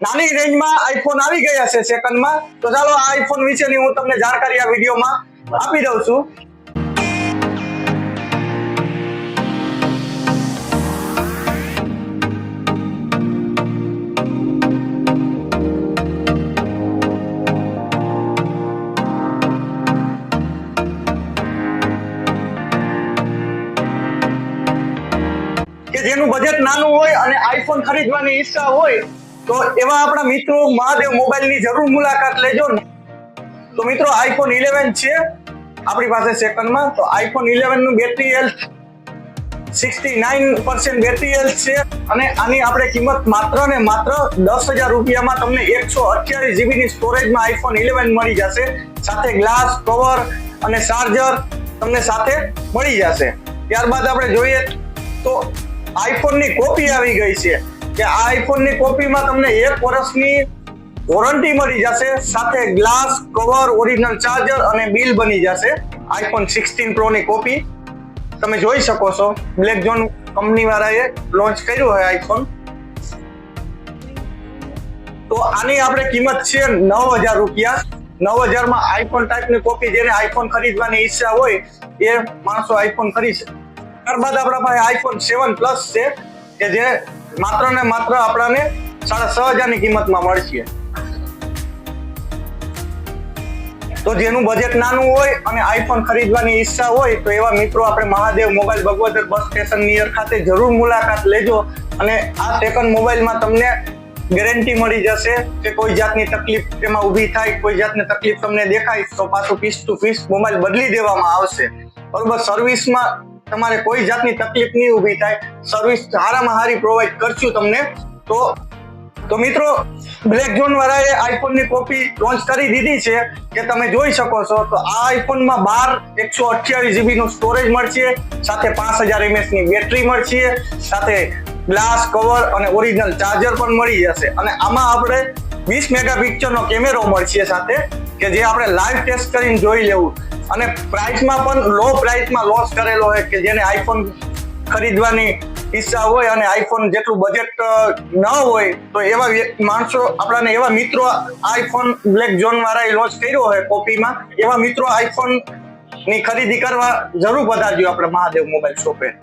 નાની રેન્જમાં આઈફોન આવી ગયા છે સેકન્ડમાં. તો ચાલો આ આઈફોન વિશેની હું તમને જાણકારી આ વિડીયોમાં આપી દઉં છું. કે જેનું બજેટ નાનું હોય અને આઈફોન ખરીદવાની ઈચ્છા હોય તો એવા આપણા મિત્રો મહાદેવ મોબાઈલની જરૂર મુલાકાત લેજો ને. તો મિત્રો આઈફોન 11 છે આપણી પાસે સેકન્ડમાં. તો આઈફોન 11 નું બેટરી હેલ્થ 69% બેટરી હેલ્થ છે અને આની આપણે કિંમત માત્ર ને માત્ર 10,000 રૂપિયામાં તમને 128 GB ની સ્ટોરેજમાં આઈફોન 11 મળી જશે. સાથે ગ્લાસ કવર અને ચાર્જર તમને સાથે મળી જશે. ત્યારબાદ આપણે જોઈએ તો આઈફોન ની કોપી આવી ગઈ છે કે આ આઈફોન ની કોપીમાં તમને 1 વર્ષની વોરંટી મળી જશે. સાથે ગ્લાસ કવર ઓરિજિનલ ચાર્જર અને બિલ બની જશે. આઈફોન 16 પ્રો ની કોપી તમે જોઈ શકો છો. બ્લેક ઝોન કંપની વાળાએ લોન્ચ કર્યું હોય આઈફોન. તો આની આપણે કિંમત છે 9,000 રૂપિયા. 9,000 માં આઈફોન ટાઈપની કોપી જેને આઈફોન ખરીદવાની ઈચ્છા હોય એ માણસો આઈફોન ખરીદશે. ત્યારબાદ આપણા પાસે આઈફોન 7 પ્લસ છે કે જે માત્ર ને માત્ર આપણાને 6,500 ની કિંમતમાં મળશે. તો જેનું બજેટ નાનું હોય અને આઈફોન ખરીદવાની ઈચ્છા હોય તો એવા મિત્રો આપણે Mahadev mobile Bagvadar bus station near ખાતે જરૂર મુલાકાત લેજો. અને આ સેકન્ડ મોબાઈલમાં તમને ગેરંટી મળી જશે કે કોઈ જાતની તકલીફ તેમાં ઊભી થાય, કોઈ જાતની તકલીફ તમને દેખાય તો પાછું પીસ ટુ પીસ મોબાઈલ બદલી દેવામાં આવશે. બરોબર. સર્વિસમાં તમારે કોઈ જાતની તકલીફ નહીં ઊભી થાય. સર્વિસ સારામાં સારી પ્રોવાઈડ કરશું તમને. તો મિત્રો બ્લેક ઝોન વાળાએ આઈફોન ની કોપી લોન્ચ કરી દીધી છે કે તમે જોઈ શકો છો. તો આ આઈફોનમાં 128 GB નું સ્ટોરેજ મળશે. સાથે 5000 mAh ની બેટરી મળશે. સાથે ગ્લાસ કવર અને ઓરિજિનલ ચાર્જર પણ મળી જશે. અને આમાં આપણે 20 મેગાપિક્સલ નો કેમેરો મળશે સાથે કે જે આપણે લાઈવ ટેસ્ટ કરીને જોઈ લેવું. અને પ્રાઇસમાં પણ લો પ્રાઇસમાં લોન્ચ કરેલો હોય કે જેને આઈફોન ખરીદવાની ઈચ્છા હોય અને આઈફોન જેટલું બજેટ ન હોય તો એવા માણસો આપણાને એવા મિત્રો આઈફોન બ્લેક ઝોન વાળાએ લોન્ચ કર્યો હોય કોપીમાં, એવા મિત્રો આઈફોન ની ખરીદી કરવા જરૂર પધારજો આપણે મહાદેવ મોબાઈલ શોપે.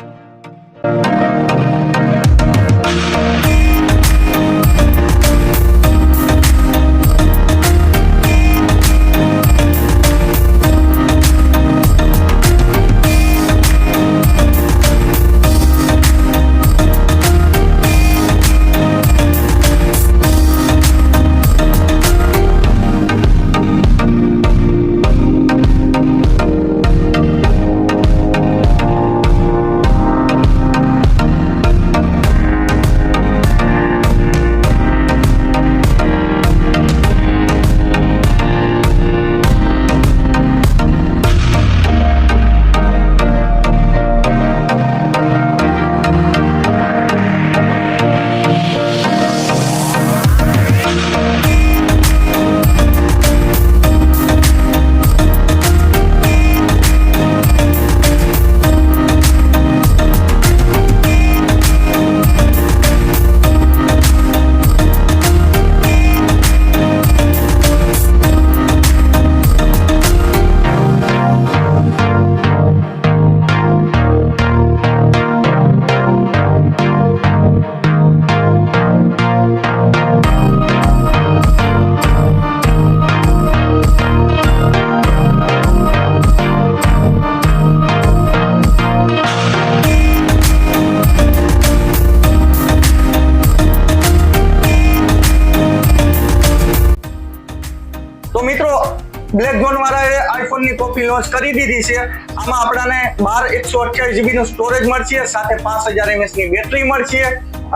બ્લેક ઝોન વાળાએ આઈફોન ની કોપી લોન્ચ કરી દીધી છે. આમાં આપણાને 128 GB નું સ્ટોરેજ મળશે. સાથે 5000 mAh ની બેટરી મળશે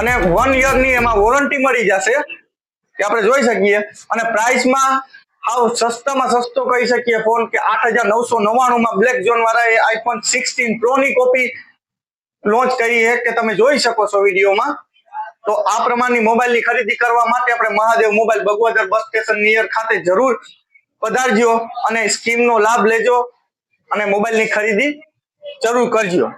અને 1 યર ની એમાં વોરંટી મળી જશે કે આપણે જોઈ શકીએ. અને પ્રાઇસમાં હાવ સસ્તામાં સસ્તો કહી શકીએ ફોન કે 8,999 માં બ્લેક ઝોન વાળાએ આઈફોન 16 પ્રો ની કોપી લોન્ચ કરી છે કે તમે જોઈ શકો છો વિડીયોમાં. તો આ પ્રમાણની મોબાઈલની ખરીદી કરવા માટે આપણે Mahadev mobile Bagvadar bus station near ખાતે જરૂર પધારજો અને સ્કીમનો લાભ લેજો અને મોબાઈલની ખરીદી જરૂર કરજો.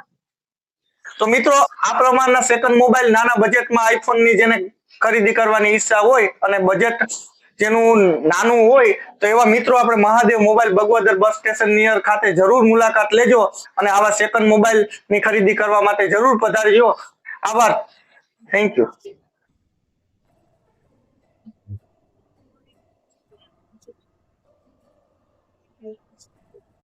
તો મિત્રો આ પ્રમાણના સેકન્ડ મોબાઈલ નાના બજેટમાં આઈફોનની જેને ખરીદી કરવાની ઈચ્છા હોય અને બજેટ જેનું નાનું હોય તો એવા મિત્રો આપણે Mahadev mobile Bagvadar bus station near ખાતે જરૂર મુલાકાત લેજો અને આવા સેકન્ડ મોબાઈલ ની ખરીદી કરવા માટે જરૂર પધારજો. આભાર. Thank you.